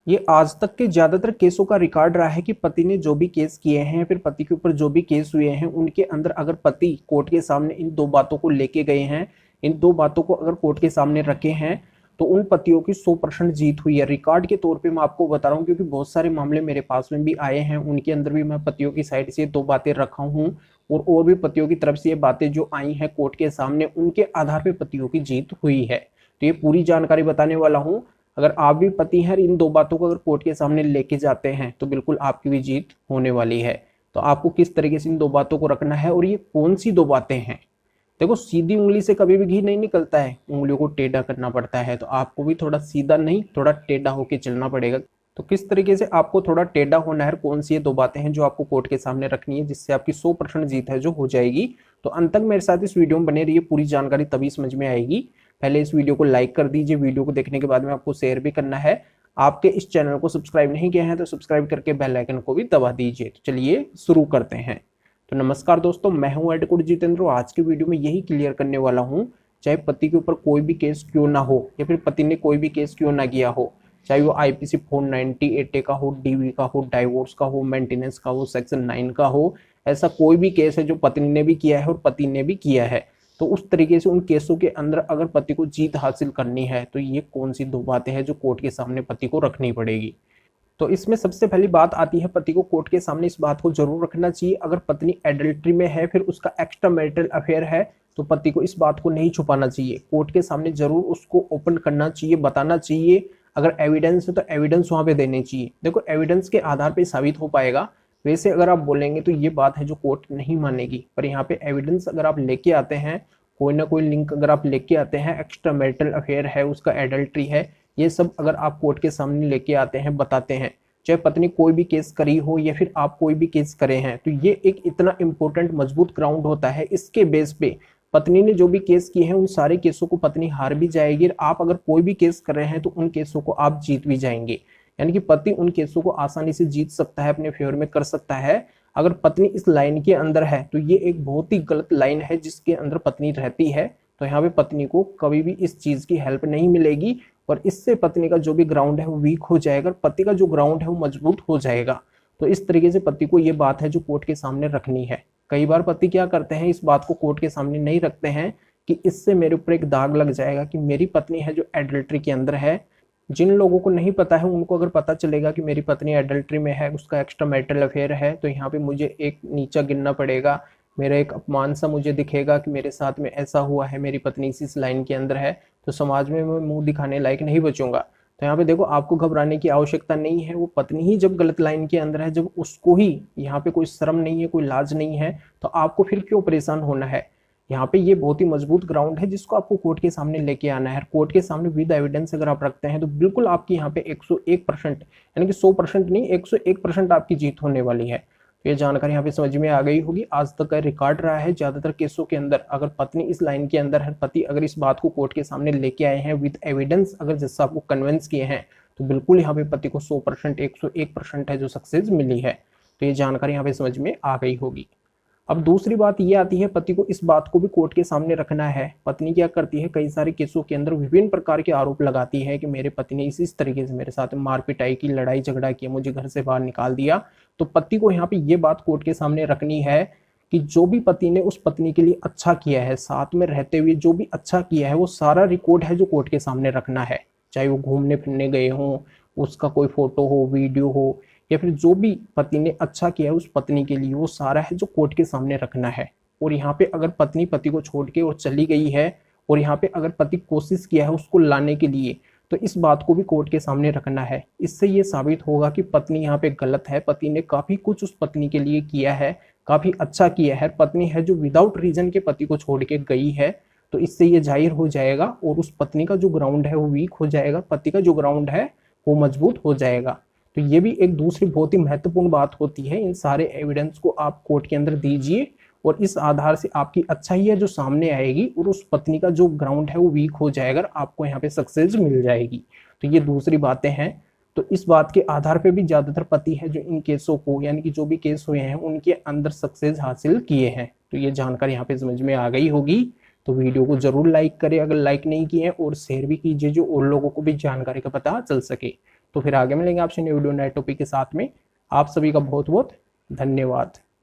ये आज तक के ज्यादातर केसों का रिकॉर्ड रहा है कि पति ने जो भी केस किए हैं, फिर पति के ऊपर जो भी केस हुए हैं, उनके अंदर अगर पति कोर्ट के सामने इन दो बातों को लेके गए हैं, इन दो बातों को अगर कोर्ट के सामने रखे हैं, तो उन पतियों की 100% जीत हुई है। रिकॉर्ड के तौर पे मैं आपको बता रहा हूँ, क्योंकि बहुत सारे मामले मेरे पास में भी आए हैं, उनके अंदर भी मैं पतियों की साइड से दो बातें रखा हूँ, और भी पतियों की तरफ से ये बातें जो आई हैं कोर्ट के सामने, उनके आधार पर पतियों की जीत हुई है। तो ये पूरी जानकारी बताने वाला हूँ। अगर आप भी पति हैं, इन दो बातों को अगर कोर्ट के सामने लेके जाते हैं, तो बिल्कुल आपकी भी जीत होने वाली है। तो आपको किस तरीके से इन दो बातों को रखना है, और ये कौन सी दो बातें हैं। देखो, सीधी उंगली से कभी भी घी नहीं निकलता है, उंगलियों को टेढ़ा करना पड़ता है। तो आपको भी थोड़ा सीधा नहीं, थोड़ा टेढ़ा होके चलना पड़ेगा। तो किस तरीके से आपको थोड़ा टेढ़ा होना है, कौन सी ये दो बातें हैं जो आपको कोर्ट के सामने रखनी है, जिससे आपकी 100% जीत है जो हो जाएगी। तो अंत तक मेरे साथ इस वीडियो में बने रहिए, पूरी जानकारी तभी समझ में आएगी। पहले इस वीडियो को लाइक कर दीजिए, वीडियो को देखने के बाद में आपको शेयर भी करना है। आपके इस चैनल को सब्सक्राइब नहीं किया है तो सब्सक्राइब करके बेल आइकन को भी दबा दीजिए। तो चलिए शुरू करते हैं। तो नमस्कार दोस्तों, मैं हूं एडवोकेट जितेंद्र। आज की वीडियो में यही क्लियर करने वाला हूं, चाहे पति के ऊपर कोई भी केस क्यों ना हो, या फिर पति ने कोई भी केस क्यों ना किया हो, चाहे वो IPC 490 8A का हो, DV का हो, डाइवोर्स का हो, मेंटेनेंस का हो, सेक्शन 9 का हो, ऐसा कोई भी केस है जो पत्नी ने भी किया है और पति ने भी किया है, तो उस तरीके से उन केसों के अंदर अगर पति को जीत हासिल करनी है, तो ये कौन सी दो बातें हैं जो कोर्ट के सामने पति को रखनी पड़ेगी। तो इसमें सबसे पहली बात आती है, पति को कोर्ट के सामने इस बात को जरूर रखना चाहिए, अगर पत्नी एडल्ट्री में है, फिर उसका एक्स्ट्रा मैरिटल अफेयर है, तो पति को इस बात को नहीं छुपाना चाहिए, कोर्ट के सामने जरूर उसको ओपन करना चाहिए, बताना चाहिए। अगर एविडेंस है तो एविडेंस वहां पे देने चाहिए। देखो, एविडेंस के आधार पे साबित हो पाएगा। वैसे अगर आप बोलेंगे तो ये बात है जो कोर्ट नहीं मानेगी, पर यहाँ पे एविडेंस अगर आप लेके आते हैं, कोई ना कोई लिंक अगर आप लेके आते हैं, एक्स्ट्रा मैरिटल अफेयर है, उसका एडल्ट्री है, ये सब अगर आप कोर्ट के सामने लेके आते हैं, बताते हैं, चाहे पत्नी कोई भी केस करी हो या फिर आप कोई भी केस करे हैं, तो ये एक इतना इंपॉर्टेंट मजबूत ग्राउंड होता है। इसके बेस पे पत्नी ने जो भी केस किए हैं, उन सारे केसों को पत्नी हार भी जाएगी। आप अगर कोई भी केस कर रहे हैं तो उन केसों को आप जीत भी जाएंगे, यानी कि पति उन केसों को आसानी से जीत सकता है, अपने फेवर में कर सकता है। अगर पत्नी इस लाइन के अंदर है तो ये एक बहुत ही गलत लाइन है जिसके अंदर पत्नी रहती है। तो यहाँ पे पत्नी को कभी भी इस चीज की हेल्प नहीं मिलेगी, और इससे पत्नी का जो भी ग्राउंड है वो वीक हो जाएगा, पति का जो ग्राउंड है वो मजबूत हो जाएगा। तो इस तरीके से पति को ये बात है जो कोर्ट के सामने रखनी है। कई बार पति क्या करते हैं, इस बात को कोर्ट के सामने नहीं रखते हैं कि इससे मेरे ऊपर एक दाग लग जाएगा कि मेरी पत्नी है जो एडल्ट्री के अंदर है। जिन लोगों को नहीं पता है, उनको अगर पता चलेगा कि मेरी पत्नी एडल्ट्री में है, उसका एक्स्ट्रा मैरिटल अफेयर है, तो यहाँ पे मुझे एक नीचा गिनना पड़ेगा, मेरा एक अपमान सा मुझे दिखेगा कि मेरे साथ में ऐसा हुआ है, मेरी पत्नी इस लाइन के अंदर है, तो समाज में मैं मुंह दिखाने लायक नहीं बचूंगा। तो यहाँ पे देखो, आपको घबराने की आवश्यकता नहीं है। वो पत्नी ही जब गलत लाइन के अंदर है, जब उसको ही यहाँ पे कोई शर्म नहीं है, कोई लाज नहीं है, तो आपको फिर क्यों परेशान होना है। यहाँ पे ये बहुत ही मजबूत ग्राउंड है जिसको आपको कोर्ट के सामने लेके आना है। कोर्ट के सामने विद एविडेंस अगर आप रखते हैं, तो बिल्कुल आपकी यहाँ पे 101%, यानी कि 100% नहीं, 101% आपकी जीत होने वाली है। तो ये जानकारी यहाँ पे समझ में आ गई होगी। आज तक का रिकॉर्ड रहा है, ज्यादातर केसों के अंदर अगर पत्नी इस लाइन के अंदर है, पति अगर इस बात को कोर्ट के सामने लेके आए हैं विद एविडेंस, अगर जैसा आपको कन्विंस किए हैं, तो बिल्कुल यहाँ पे पति को 100%, 101% है जो सक्सेस मिली है। तो ये जानकारी यहाँ पे समझ में आ गई होगी। अब दूसरी बात ये आती है, पति को इस बात को भी कोर्ट के सामने रखना है। पत्नी क्या करती है, कई सारे केसों के अंदर विभिन्न प्रकार के आरोप लगाती है कि मेरे पति ने इस तरीके से मेरे साथ मार पिटाई की, लड़ाई झगड़ा किया, मुझे घर से बाहर निकाल दिया। तो पति को यहाँ पे ये बात कोर्ट के सामने रखनी है कि जो भी पति ने उस पत्नी के लिए अच्छा किया है, साथ में रहते हुए जो भी अच्छा किया है, वो सारा रिकॉर्ड है जो कोर्ट के सामने रखना है। चाहे वो घूमने फिरने गए हों, उसका कोई फोटो हो, वीडियो हो, या फिर जो भी पति ने अच्छा किया है उस पत्नी के लिए, वो सारा है जो कोर्ट के सामने रखना है। और यहाँ पे अगर पत्नी पति को छोड़ के और चली गई है, और यहाँ पे अगर पति कोशिश किया है उसको लाने के लिए, तो इस बात को भी कोर्ट के सामने रखना है। इससे ये साबित होगा कि पत्नी यहाँ पे गलत है, पति ने काफी कुछ उस पत्नी के लिए किया है, काफी अच्छा किया है। पत्नी है जो विदाउट रीजन के पति को छोड़ के गई है, तो इससे ये जाहिर हो जाएगा, और उस पत्नी का जो ग्राउंड है वो वीक हो जाएगा, पति का जो ग्राउंड है वो मजबूत हो जाएगा। तो ये भी एक दूसरी बहुत ही महत्वपूर्ण बात होती है। इन सारे एविडेंस को आप कोर्ट के अंदर दीजिए, और इस आधार से आपकी अच्छाई है जो सामने आएगी, और उस पत्नी का जो ग्राउंड है वो वीक हो जाएगा, आपको यहाँ पे सक्सेस मिल जाएगी। तो ये दूसरी बातें हैं। तो इस बात के आधार पे भी ज्यादातर पति है जो इन केसों को, यानी कि जो भी केस हुए हैं उनके अंदर सक्सेस हासिल किए हैं। तो ये जानकारी यहाँ पे समझ में आ गई होगी। तो वीडियो को जरूर लाइक करें अगर लाइक नहीं किए हैं, और शेयर भी कीजिए जो और लोगों को भी जानकारी का पता चल सके। तो फिर आगे मिलेंगे आपसे न्यू वीडियो नए टॉपिक के साथ में। आप सभी का बहुत बहुत धन्यवाद।